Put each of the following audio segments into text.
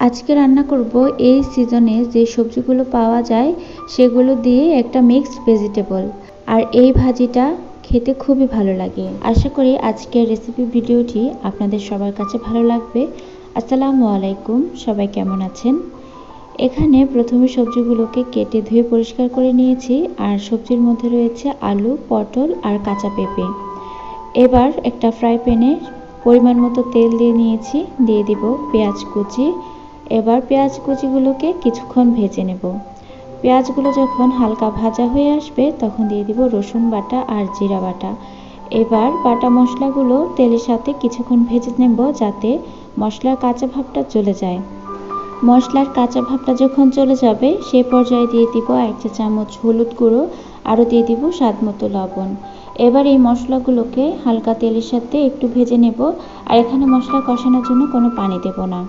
আজকে রান্না করব এই সিজনে যে সবজিগুলো পাওয়া যায় সেগুলো দিয়ে একটা মিক্সড ভেজিটেবল। আর এই ভাজিটা খেতে খুবই ভালো লাগে। আশা করি আজকের রেসিপি ভিডিওটি আপনাদের সবার কাছে ভালো লাগবে। আসসালামু আলাইকুম, সবাই কেমন আছেন? এখানে প্রথমে সবজিগুলোকে কেটে ধুয়ে পরিষ্কার করে নিয়েছি। আর সবজির মধ্যে রয়েছে আলু, পটল আর কাঁচা পেঁপে। এবার একটা ফ্রাই প্যানে পরিমাণ মতো তেল দিয়ে নিয়েছি, দিয়ে দিব পেঁয়াজ কুচি। এবার পেঁয়াজ কুচিগুলোকে কিছুক্ষণ ভেজে নেব। পেঁয়াজগুলো যখন হালকা ভাজা হয়ে আসবে তখন দিয়ে দিব রসুন বাটা আর জিরা বাটা। এবার বাটা মশলাগুলো তেলের সাথে কিছুক্ষণ ভেজে নেব যাতে মশলার কাঁচা ভাবটা চলে যায়। মশলার কাঁচা ভাবটা যখন চলে যাবে সেই পর্যায়ে দিয়ে দিব 1 চা চামচ হলুদ গুঁড়ো, আরও দিয়ে দিব স্বাদ মতো লবণ। এবার এই মশলাগুলোকে হালকা তেলের সাথে একটু ভেজে নেব। আর এখানে মশলা কষানোর জন্য কোনো পানি দেব না।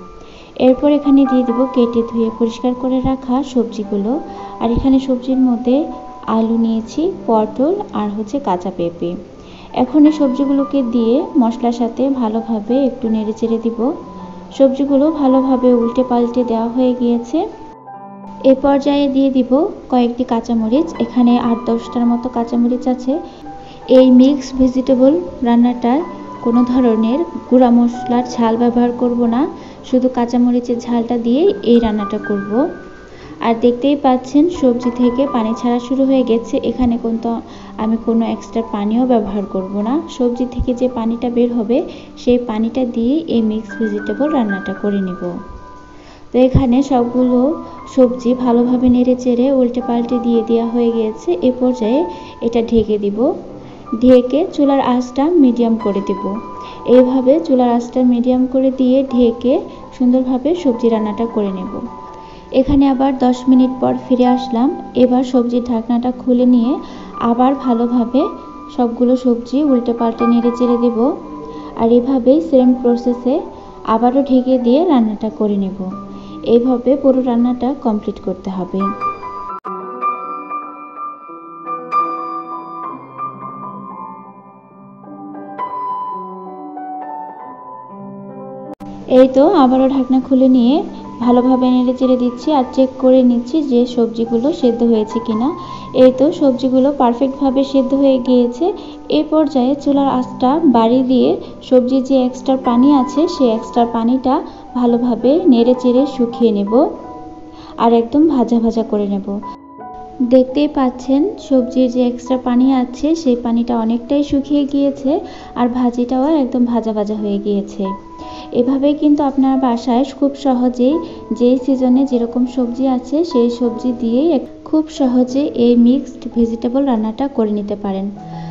এরপর এখানে দিয়ে দিব কেটে ধুয়ে পরিষ্কার করে রাখা সবজিগুলো। আর এখানে সবজির মধ্যে আলু নিয়েছি, পটল আর কাঁচা পেঁপে। এখন এই সবজিগুলোকে দিয়ে মশলার সাথে ভালোভাবে একটু নেড়েচেড়ে দিব। সবজিগুলো ভালোভাবে উল্টে পাল্টে দেওয়া হয়ে গিয়েছে। এ পর্যায়ে দিয়ে দিব কয়েকটি কাঁচামরিচ। এখানে 8-10টার মতো কাঁচামরিচ আছে। এই মিক্স ভেজিটেবল রান্নাটায় কোনো ধরনের গুঁড়া মশলার ঝাল ব্যবহার করব না, শুধু কাঁচামরিচের ঝালটা দিয়ে এই রান্নাটা করব। আর দেখতেই পাচ্ছেন সবজি থেকে পানি ছাড়া শুরু হয়ে গেছে। এখানে কিন্তু আমি কোনো এক্সট্রা পানিও ব্যবহার করব না। সবজি থেকে যে পানিটা বের হবে সেই পানিটা দিয়ে এই মিক্স ভেজিটেবল রান্নাটা করে নেব। তো এখানে সবগুলো সবজি ভালোভাবে নেড়ে চেড়ে উল্টে পাল্টে দিয়ে দেওয়া হয়ে গিয়েছে। এ পর্যায়ে এটা ঢেকে দিব। ঢেকে চুলার আঁচটা মিডিয়াম করে দেব। এইভাবে চুলার আঁচটা মিডিয়াম করে দিয়ে ঢেকে সুন্দরভাবে সবজি রান্নাটা করে নেব। এখানে আবার 10 মিনিট পর ফিরে আসলাম। এবার সবজির ঢাকনাটা খুলে নিয়ে আবার ভালোভাবে সবগুলো সবজি উল্টে পাল্টে নেড়ে চেড়ে দেব। আর এভাবেই সেম প্রসেসে আবারও ঢেকে দিয়ে রান্নাটা করে নেব। এইভাবে পুরো রান্নাটা কমপ্লিট করতে হবে। এই তো আবারও ঢাকনা খুলে নিয়ে ভালোভাবে নেড়ে চেড়ে দিচ্ছি আর চেক করে নিচ্ছি যে সবজিগুলো সেদ্ধ হয়েছে কিনা। এই তো সবজিগুলো পারফেক্টভাবে সেদ্ধ হয়ে গিয়েছে। এই পর্যায়ে চুলার আঁচটা বাড়িয়ে দিয়ে সবজির যে এক্সট্রা পানি আছে সেই এক্সট্রা পানিটা ভালোভাবে নেড়ে চেড়ে শুকিয়ে নেব আর একদম ভাজা ভাজা করে নেব। দেখতেই পাচ্ছেন সবজির যে এক্সট্রা পানি আছে সেই পানিটা অনেকটাই শুকিয়ে গিয়েছে আর ভাজিটাও একদম ভাজা ভাজা হয়ে গিয়েছে। এভাবেই কিন্তু আপনার বাসায় খুব সহজেই যেই সিজনে যেরকম সবজি আছে সেই সবজি দিয়েই খুব সহজে এই মিক্সড ভেজিটেবল রান্নাটা করে নিতে পারেন।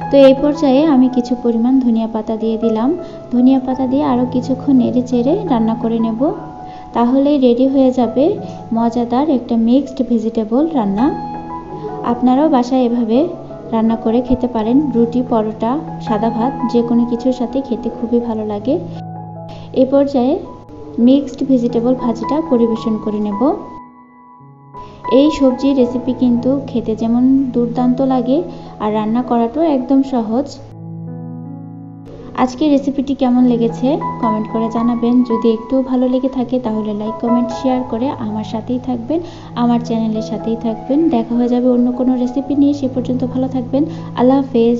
তো এই পর্যায়ে আমি কিছু পরিমাণ ধনিয়া পাতা দিয়ে দিলাম। ধনিয়া পাতা দিয়ে আরও কিছুক্ষণ নেড়ে চেড়ে রান্না করে নেব। তাহলেই রেডি হয়ে যাবে মজাদার একটা মিক্সড ভেজিটেবল রান্না। আপনারাও বাসায় এভাবে রান্না করে খেতে পারেন। রুটি, পরোটা, সাদা ভাত যে কোনো কিছুর সাথে খেতে খুবই ভালো লাগে। এই পর্যায়ে মিক্সড ভেজিটেবল ভাজিটা পরিবেশন করে নেব। এই সবজির রেসিপি কিন্তু খেতে যেমন দুর্দান্ত লাগে আর রান্না করাটাও একদম সহজ। আজকের রেসিপিটি কেমন লেগেছে কমেন্ট করে জানাবেন। যদি একটু ভালো লেগে থাকে তাহলে লাইক, কমেন্ট, শেয়ার করে আমার সাথেই থাকবেন, আমার চ্যানেলের সাথেই থাকবেন। দেখা হয়ে যাবে অন্য কোনো রেসিপি নিয়ে। সে পর্যন্ত ভালো থাকবেন। আল্লাহ হাফেজ।